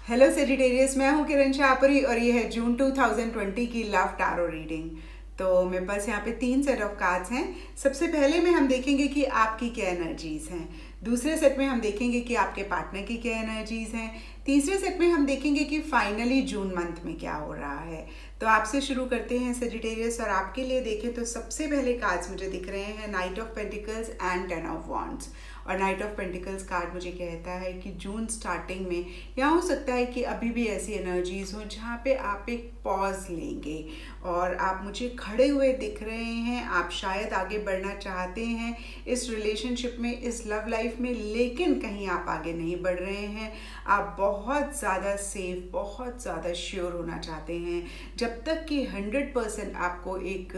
Hello Sagittarius, मैं हूँ किरण शाहपुरी और ये है जून 2020 की लव टैरो रीडिंग। तो मेरे पास यहाँ पे 3 सेट ऑफ कार्ड्स हैं। सबसे पहले में हम देखेंगे कि आपकी क्या एनर्जीज हैं। दूसरे सेट में हम देखेंगे कि आपके पार्टनर की क्या एनर्जीज हैं। तीसरे सेट में हम देखेंगे कि फाइनली जून मंथ में क्या हो रहा है। तो आपसे शुरू करते हैं सेजिटेरियस, और आपके लिए देखें तो सबसे पहले कार्ड्स मुझे दिख रहे हैं night of pentacles and 10 of wands. और नाइट ऑफ पेंटिकल्स कार्ड मुझे कहता है कि जून स्टार्टिंग में, या हो सकता है कि अभी भी ऐसी एनर्जीज हो जहाँ पे आप एक पॉज लेंगे और आप मुझे खड़े हुए दिख रहे हैं। आप शायद आगे बढ़ना चाहते हैं इस रिलेशनशिप में, इस लव लाइफ में, लेकिन कहीं आप आगे नहीं बढ़ रहे हैं। आप बहुत ज़्यादा सेफ, बहुत ज़्यादा श्योर होना चाहते हैं। जब तक कि 100% आपको एक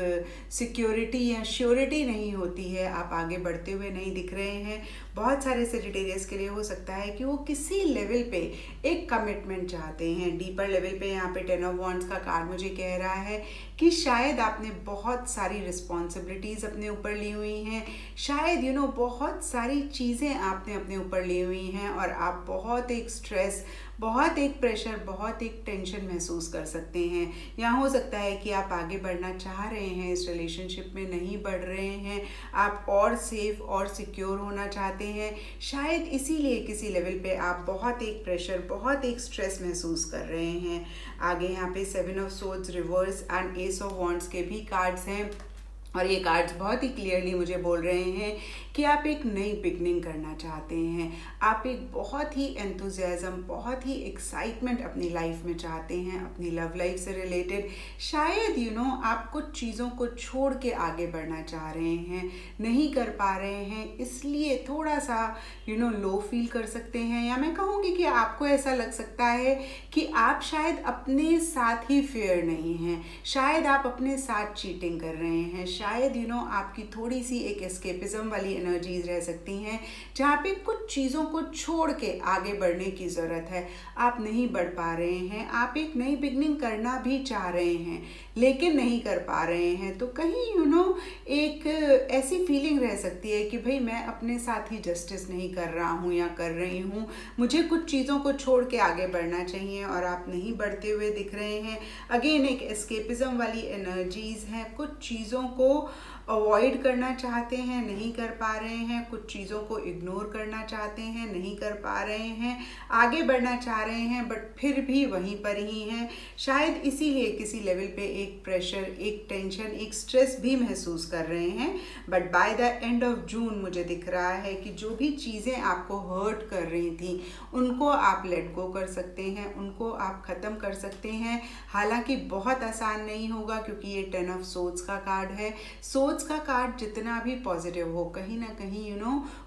सिक्योरिटी या श्योरिटी नहीं होती है, आप आगे बढ़ते हुए नहीं दिख रहे हैं। बहुत सारे सेजिटेरियस के लिए हो सकता है कि वो किसी लेवल पे एक कमिटमेंट चाहते हैं, डीपर लेवल पे। यहाँ पे 10 ऑफ वॉन्ड्स का कार्ड मुझे कह रहा है कि शायद आपने बहुत सारी रिस्पॉन्सिबिलिटीज़ अपने ऊपर ली हुई हैं, शायद बहुत सारी चीज़ें आपने अपने ऊपर ली हुई हैं और आप बहुत एक स्ट्रेस, बहुत एक प्रेशर, बहुत एक टेंशन महसूस कर सकते हैं। या हो सकता है कि आप आगे बढ़ना चाह रहे हैं, इस रिलेशनशिप में नहीं बढ़ रहे हैं, आप और सेफ और सिक्योर होना चाहते हैं। शायद इसीलिए किसी लेवल पे आप बहुत एक प्रेशर, बहुत एक स्ट्रेस महसूस कर रहे हैं। आगे यहाँ पे 7 of swords reverse and S of wands के भी कार्ड्स हैं, और ये कार्ड्स बहुत ही क्लियरली मुझे बोल रहे हैं कि आप एक नई बिगनिंग करना चाहते हैं। आप एक बहुत ही एंथुजियाज्म, बहुत ही एक्साइटमेंट अपनी लाइफ में चाहते हैं, अपनी लव लाइफ से रिलेटेड। शायद आप कुछ चीज़ों को छोड़ के आगे बढ़ना चाह रहे हैं, नहीं कर पा रहे हैं, इसलिए थोड़ा सा लो फील कर सकते हैं। या मैं कहूँगी कि आपको ऐसा लग सकता है कि आप शायद अपने साथ ही फेयर नहीं हैं, शायद आप अपने साथ चीटिंग कर रहे हैं, शायद आपकी थोड़ी सी एक एस्केपिज्म वाली एनर्जीज रह सकती हैं, जहाँ पे कुछ चीज़ों को छोड़ के आगे बढ़ने की ज़रूरत है। आप नहीं बढ़ पा रहे हैं, आप एक नई बिगनिंग करना भी चाह रहे हैं लेकिन नहीं कर पा रहे हैं। तो कहीं एक ऐसी फीलिंग रह सकती है कि भाई मैं अपने साथ ही जस्टिस नहीं कर रहा हूँ या कर रही हूँ, मुझे कुछ चीज़ों को छोड़ के आगे बढ़ना चाहिए और आप नहीं बढ़ते हुए दिख रहे हैं। अगेन एक एस्केपिज्म वाली एनर्जीज हैं, कुछ चीज़ों को अवॉइड करना चाहते हैं, नहीं कर पा रहे हैं, कुछ चीज़ों को इग्नोर करना चाहते हैं, नहीं कर पा रहे हैं, आगे बढ़ना चाह रहे हैं बट फिर भी वहीं पर ही हैं। शायद इसीलिए किसी लेवल पे एक प्रेशर, एक टेंशन, एक स्ट्रेस भी महसूस कर रहे हैं। But by the end of June मुझे दिख रहा है कि जो भी चीज़ें आपको हर्ट कर रही थी उनको आप लेट गो कर सकते हैं, उनको आप ख़त्म कर सकते हैं। हालांकि बहुत आसान नहीं होगा क्योंकि ये 10 ऑफ सोर्ड्स का कार्ड है। सोर्ड्स का कार्ड जितना भी पॉजिटिव हो, कहीं ना कहीं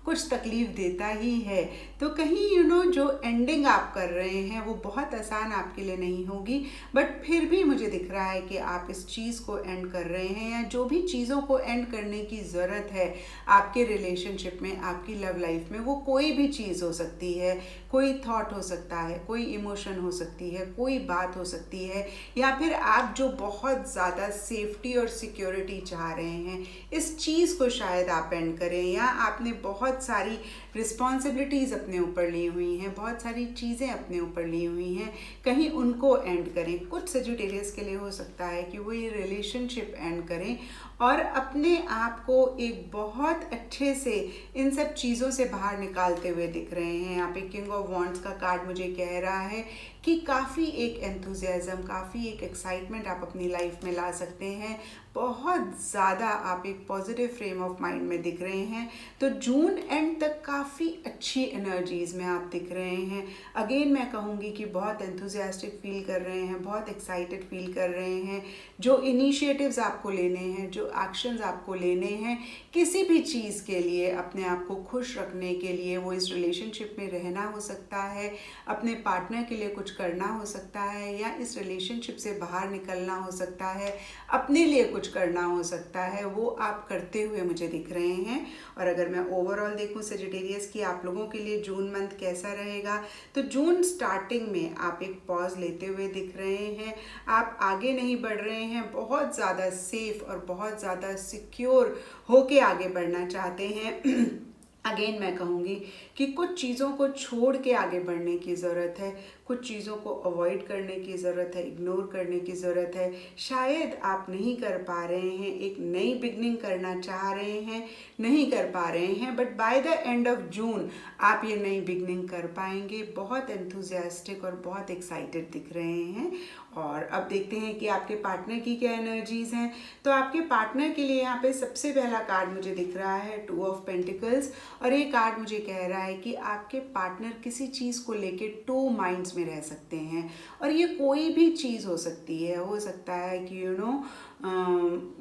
कुछ तकलीफ देता ही है। तो कहीं जो एंडिंग आप कर रहे हैं वो बहुत आसान आपके लिए नहीं होगी, बट फिर भी मुझे दिख रहा है कि आप इस चीज़ को एंड कर रहे हैं, या जो भी चीज़ों को एंड करने की ज़रूरत है आपके रिलेशनशिप में, आपकी लव लाइफ में। वो कोई भी चीज़ हो सकती है, कोई थॉट हो सकता है, कोई इमोशन हो सकती है, कोई बात हो सकती है, या फिर आप जो बहुत ज़्यादा सेफ्टी और सिक्योरिटी चाह रहे हैं, इस चीज़ को शायद आप एंड करें। या आपने बहुत सारी रिस्पॉन्सिबिलिटीज़ अपने ऊपर ली हुई हैं, बहुत सारी चीज़ें अपने ऊपर ली हुई हैं, कहीं उनको एंड करें। कुछ सेजिटेरियस के लिए हो सकता है कि वो ये रिलेशनशिप एंड करें और अपने आप को एक बहुत अच्छे से इन सब चीज़ों से बाहर निकालते हुए दिख रहे हैं। यहाँ पे किंग ऑफ वॉन्ड्स का कार्ड मुझे कह रहा है कि काफ़ी एक एंथुजियाज्म, काफ़ी एक एक्साइटमेंट आप अपनी लाइफ में ला सकते हैं। बहुत ज़्यादा आप एक पॉजिटिव फ्रेम ऑफ माइंड में दिख रहे हैं। तो जून एंड तक काफ़ी अच्छी एनर्जीज़ में आप दिख रहे हैं। अगेन मैं कहूँगी कि बहुत एंथुजियास्टिक फील कर रहे हैं, बहुत एक्साइटेड फील कर रहे हैं। जो इनिशिएटिव्स आपको लेने हैं, जो एक्शंस आपको लेने हैं किसी भी चीज़ के लिए, अपने आप को खुश रखने के लिए, वो इस रिलेशनशिप में रहना हो सकता है, अपने पार्टनर के लिए कुछ करना हो सकता है, या इस रिलेशनशिप से बाहर निकलना हो सकता है, अपने लिए कुछ करना हो सकता है, वो आप करते हुए मुझे दिख रहे हैं। और अगर मैं ओवरऑल देखूं सेजिटेरियस की आप लोगों के लिए जून मंथ कैसा रहेगा, तो जून स्टार्टिंग में आप एक पॉज लेते हुए दिख रहे हैं, आप आगे नहीं बढ़ रहे हैं, बहुत ज़्यादा सेफ और बहुत ज़्यादा सिक्योर होके आगे बढ़ना चाहते हैं। अगेन मैं कहूँगी कि कुछ चीज़ों को छोड़ के आगे बढ़ने की ज़रूरत है, कुछ चीज़ों को अवॉइड करने की ज़रूरत है, इग्नोर करने की ज़रूरत है। शायद आप नहीं कर पा रहे हैं, एक नई बिगनिंग करना चाह रहे हैं, नहीं कर पा रहे हैं, but by the end of June आप ये नई बिगनिंग कर पाएंगे। बहुत एंथुजियास्टिक और बहुत एक्साइटेड दिख रहे हैं। और अब देखते हैं कि आपके पार्टनर की क्या एनर्जीज हैं। तो आपके पार्टनर के लिए यहाँ पे सबसे पहला कार्ड मुझे दिख रहा है 2 ऑफ पेंटिकल्स, और ये कार्ड मुझे कह रहा है कि आपके पार्टनर किसी चीज़ को लेके 2 माइंड्स में रह सकते हैं। और ये कोई भी चीज़ हो सकती है, हो सकता है कि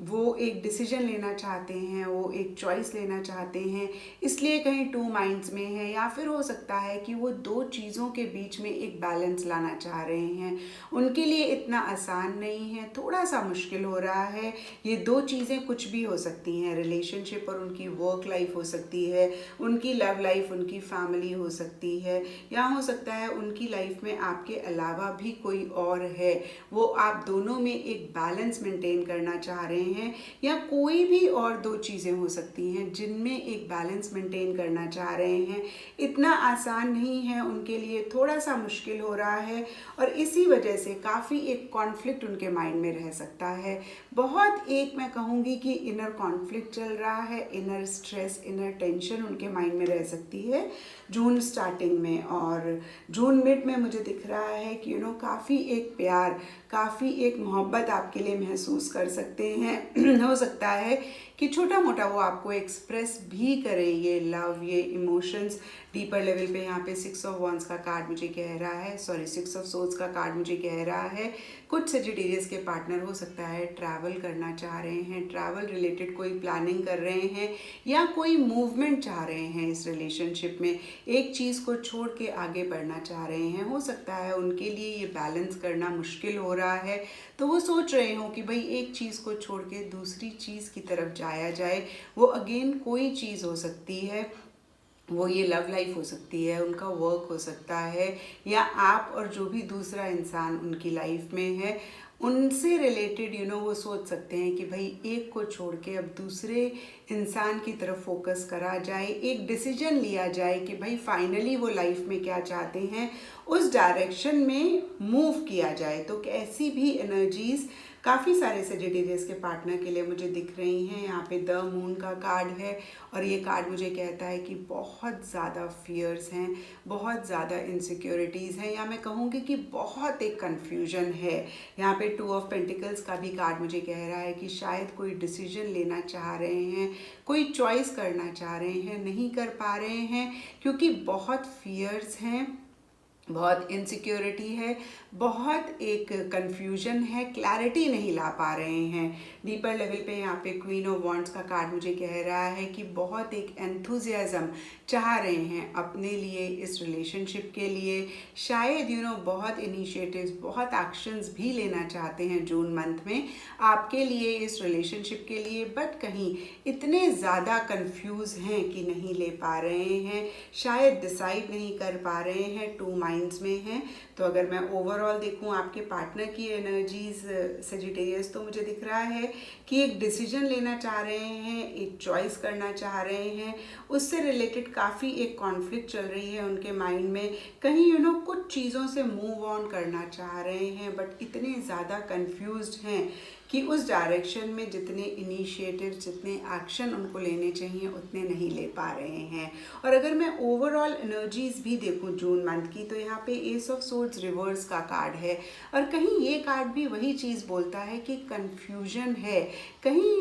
वो एक डिसीजन लेना चाहते हैं, वो एक चॉइस लेना चाहते हैं, इसलिए कहीं 2 माइंड्स में है, या फिर हो सकता है कि वो 2 चीज़ों के बीच में एक बैलेंस लाना चाह रहे हैं। उनके लिए इतना आसान नहीं है, थोड़ा सा मुश्किल हो रहा है। ये 2 चीज़ें कुछ भी हो सकती हैं, रिलेशनशिप और उनकी वर्क लाइफ हो सकती है, उनकी लव लाइफ, उनकी फैमिली हो सकती है, या हो सकता है उनकी लाइफ में आपके अलावा भी कोई और है, वो आप दोनों में एक बैलेंस मेंटेन करना चाह रहे हैं, या कोई भी और 2 चीज़ें हो सकती हैं जिनमें एक बैलेंस मेंटेन करना चाह रहे हैं। इतना आसान नहीं है उनके लिए, थोड़ा सा मुश्किल हो रहा है, और इसी वजह से काफ़ी एक कॉन्फ्लिक्ट उनके माइंड में रह सकता है। बहुत एक मैं कहूँगी कि इनर कॉन्फ्लिक्ट चल रहा है, इनर स्ट्रेस, इनर टेंशन उनके माइंड में रह सकती है जून स्टार्टिंग में। और जून मिड में मुझे दिख रहा है कि काफ़ी एक प्यार, काफ़ी एक मोहब्बत आपके लिए महसूस कर सकते हैं। हो सकता है कि छोटा मोटा वो आपको एक्सप्रेस भी करे ये लव, ये इमोशंस डीपर लेवल पे। यहाँ पे 6 ऑफ वॉन्ड्स का कार्ड मुझे कह रहा है, 6 ऑफ सोल्स का कार्ड मुझे कह रहा है, कुछ सेजिटेरियस के पार्टनर हो सकता है ट्रैवल करना चाह रहे हैं, ट्रैवल रिलेटेड कोई प्लानिंग कर रहे हैं, या कोई मूवमेंट चाह रहे हैं इस रिलेशनशिप में, एक चीज़ को छोड़ के आगे बढ़ना चाह रहे हैं। हो सकता है उनके लिए ये बैलेंस करना मुश्किल हो रहा है, तो वो सोच रहे हो कि भाई एक चीज़ को छोड़ के दूसरी चीज़ की तरफ जाया जाए। वो अगेन कोई चीज़ हो सकती है, वो ये लव लाइफ हो सकती है, उनका वर्क हो सकता है, या आप और जो भी दूसरा इंसान उनकी लाइफ में है उनसे रिलेटेड वो सोच सकते हैं कि भाई एक को छोड़ के अब दूसरे इंसान की तरफ फोकस करा जाए, एक डिसीजन लिया जाए कि भाई फाइनली वो लाइफ में क्या चाहते हैं, उस डायरेक्शन में मूव किया जाए। तो कैसी भी एनर्जीज काफ़ी सारे सेजिटेरियस के पार्टनर के लिए मुझे दिख रही हैं। यहाँ पे द मून का कार्ड है, और ये कार्ड मुझे कहता है कि बहुत ज़्यादा फियर्स हैं, बहुत ज़्यादा इनसिक्योरिटीज़ हैं, या मैं कहूँगी कि बहुत एक कन्फ्यूजन है। यहाँ पे 2 ऑफ पेंटिकल्स का भी कार्ड मुझे कह रहा है कि शायद कोई डिसीजन लेना चाह रहे हैं, कोई चॉइस करना चाह रहे हैं, नहीं कर पा रहे हैं क्योंकि बहुत फियर्स हैं, बहुत इनसिक्योरिटी है, बहुत एक कन्फ्यूजन है, क्लैरिटी नहीं ला पा रहे हैं। डीपर लेवल पे यहाँ पे क्वीन ऑफ वॉन्ड्स का कार्ड मुझे कह रहा है कि बहुत एक एंथुजियाज्म चाह रहे हैं अपने लिए, इस रिलेशनशिप के लिए। शायद बहुत इनिशिएटिव्स, बहुत एक्शंस भी लेना चाहते हैं जून मंथ में आपके लिए, इस रिलेशनशिप के लिए, बट कहीं इतने ज़्यादा कंफ्यूज हैं कि नहीं ले पा रहे हैं, शायद डिसाइड नहीं कर पा रहे हैं, 2 माइंड्स में हैं। तो अगर मैं ओवरऑल देखूं आपके पार्टनर की एनर्जीज सेजिटेरियस, तो मुझे दिख रहा है कि एक डिसीजन लेना चाह रहे हैं, एक चॉइस करना चाह रहे हैं, उससे रिलेटेड काफ़ी एक कॉन्फ्लिक्ट चल रही है उनके माइंड में। कहीं कुछ चीज़ों से मूव ऑन करना चाह रहे हैं, बट इतने ज़्यादा कंफ्यूज्ड हैं कि उस डायरेक्शन में जितने इनिशिएटिव, जितने एक्शन उनको लेने चाहिए उतने नहीं ले पा रहे हैं। और अगर मैं ओवरऑल एनर्जीज भी देखूं जून मंथ की, तो यहाँ पे एस ऑफ सोर्ड्स रिवर्स का कार्ड है, और कहीं ये कार्ड भी वही चीज़ बोलता है कि कंफ्यूजन है, कहीं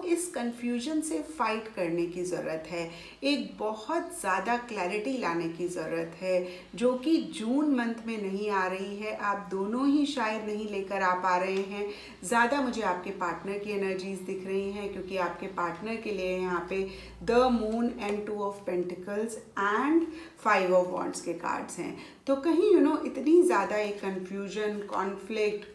इस कंफ्यूजन से फाइट करने की ज़रूरत है, एक बहुत ज़्यादा क्लैरिटी लाने की ज़रूरत है, जो कि जून मंथ में नहीं आ रही है। आप दोनों ही शायद नहीं लेकर आ पा रहे हैं। ज़्यादा मुझे आपके पार्टनर की एनर्जीज दिख रही हैं, क्योंकि आपके पार्टनर के लिए यहाँ पे the moon and 2 of pentacles and 5 of wands के कार्ड्स हैं। तो कहीं इतनी ज़्यादा एक कन्फ्यूजन, कॉन्फ्लिक्ट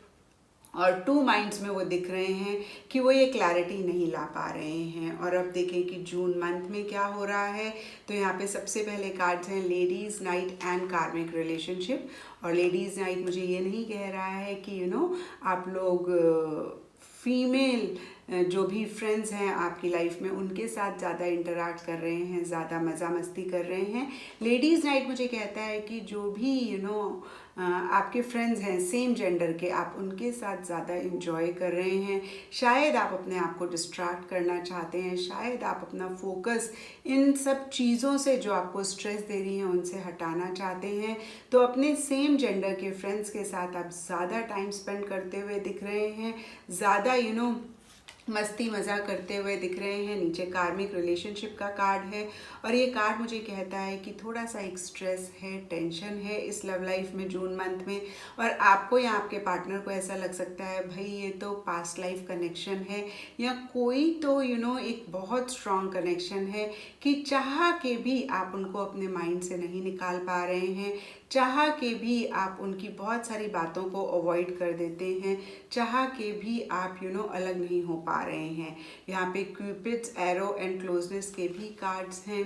और 2 माइंड्स में वो दिख रहे हैं कि वो ये क्लैरिटी नहीं ला पा रहे हैं। और अब देखें कि जून मंथ में क्या हो रहा है। तो यहाँ पे सबसे पहले कार्ड्स हैं लेडीज़ नाइट एंड कार्मिक रिलेशनशिप। और लेडीज़ नाइट मुझे ये नहीं कह रहा है कि आप लोग फीमेल जो भी फ्रेंड्स हैं आपकी लाइफ में उनके साथ ज़्यादा इंटरैक्ट कर रहे हैं, ज़्यादा मज़ा मस्ती कर रहे हैं। लेडीज़ नाइट मुझे कहता है कि जो भी आपके फ्रेंड्स हैं सेम जेंडर के, आप उनके साथ ज़्यादा इंजॉय कर रहे हैं। शायद आप अपने आप को डिस्ट्रैक्ट करना चाहते हैं, शायद आप अपना फोकस इन सब चीज़ों से जो आपको स्ट्रेस दे रही हैं उनसे हटाना चाहते हैं। तो अपने सेम जेंडर के फ्रेंड्स के साथ आप ज़्यादा टाइम स्पेंड करते हुए दिख रहे हैं, ज़्यादा मस्ती मज़ा करते हुए दिख रहे हैं। नीचे कार्मिक रिलेशनशिप का कार्ड है और ये कार्ड मुझे कहता है कि थोड़ा सा एक स्ट्रेस है, टेंशन है इस लव लाइफ में जून मंथ में। और आपको या आपके पार्टनर को ऐसा लग सकता है भाई ये तो पास्ट लाइफ कनेक्शन है, या कोई तो एक बहुत स्ट्रॉन्ग कनेक्शन है कि चाह के भी आप उनको अपने माइंड से नहीं निकाल पा रहे हैं, चाह के भी आप उनकी बहुत सारी बातों को अवॉइड कर देते हैं, चाह के भी आप अलग नहीं हो पा रहे हैं। यहाँ पे क्यूपिड्स, एरो एंड क्लोजनेस के भी कार्ड्स हैं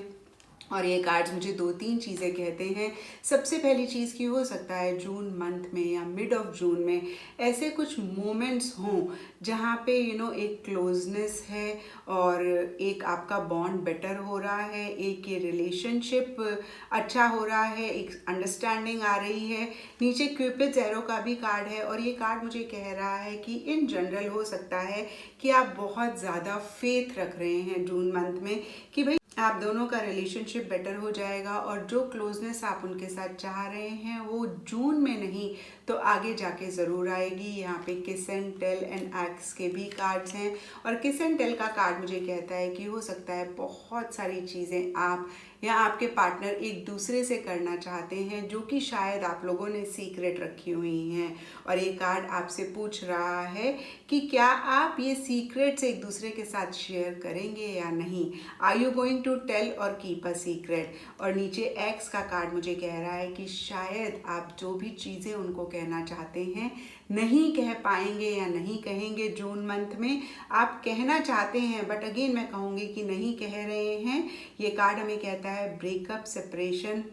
और ये कार्ड्स मुझे 2-3 चीज़ें कहते हैं। सबसे पहली चीज़ की हो सकता है जून मंथ में या मिड ऑफ जून में ऐसे कुछ मोमेंट्स हों जहाँ पे एक क्लोजनेस है और एक आपका बॉन्ड बेटर हो रहा है, एक ये रिलेशनशिप अच्छा हो रहा है, एक अंडरस्टैंडिंग आ रही है। नीचे क्यूपिड्स एरो का भी कार्ड है और ये कार्ड मुझे कह रहा है कि इन जनरल हो सकता है कि आप बहुत ज़्यादा फेथ रख रहे हैं जून मंथ में कि भाई आप दोनों का रिलेशनशिप बेटर हो जाएगा और जो क्लोजनेस आप उनके साथ चाह रहे हैं वो जून में नहीं तो आगे जाके ज़रूर आएगी। यहाँ पे किस एंड टेल एंड एक्स के भी कार्ड्स हैं और किस एंड टेल का कार्ड मुझे कहता है कि हो सकता है बहुत सारी चीज़ें आप या आपके पार्टनर एक दूसरे से करना चाहते हैं जो कि शायद आप लोगों ने सीक्रेट रखी हुई हैं। और ये कार्ड आपसे पूछ रहा है कि क्या आप ये सीक्रेट्स एक दूसरे के साथ शेयर करेंगे या नहीं। Are you going to tell or keep a secret. और नीचे एक्स का कार्ड मुझे कह रहा है कि शायद आप जो भी चीज़ें उनको कहना चाहते हैं नहीं कह पाएंगे या नहीं कहेंगे जून मंथ में। आप कहना चाहते हैं बट अगेन मैं कहूँगी कि नहीं कह रहे हैं। ये कार्ड हमें कहता है breakup, separation,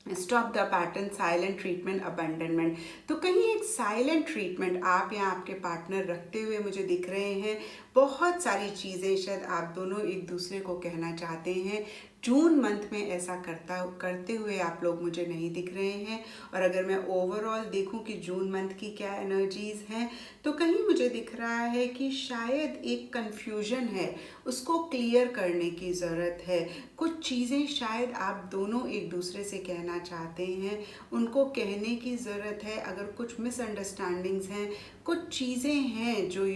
stop the pattern, silent treatment, abandonment. तो कहीं एक साइलेंट ट्रीटमेंट आप या आपके पार्टनर रखते हुए मुझे दिख रहे हैं। बहुत सारी चीज़ें शायद आप दोनों एक दूसरे को कहना चाहते हैं। जून मंथ में ऐसा करते हुए आप लोग मुझे नहीं दिख रहे हैं। और अगर मैं ओवरऑल देखूं कि जून मंथ की क्या एनर्जीज़ हैं तो कहीं मुझे दिख रहा है कि शायद एक कन्फ्यूजन है, उसको क्लियर करने की ज़रूरत है। कुछ चीज़ें शायद आप दोनों एक दूसरे से कहना चाहते हैं, उनको कहने की ज़रूरत है। अगर कुछ मिसअंडरस्टैंडिंग्स हैं, कुछ चीज़ें हैं जो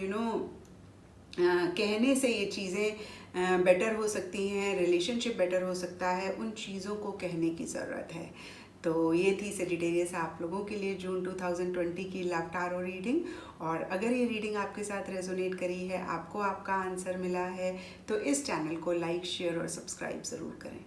कहने से ये चीज़ें बेटर हो सकती हैं, रिलेशनशिप बेटर हो सकता है, उन चीज़ों को कहने की ज़रूरत है। तो ये थी सेजिटेरियस आप लोगों के लिए जून 2020 की लव टारो रीडिंग। और अगर ये रीडिंग आपके साथ रेजोनेट करी है, आपको आपका आंसर मिला है, तो इस चैनल को लाइक, शेयर और सब्सक्राइब ज़रूर करें।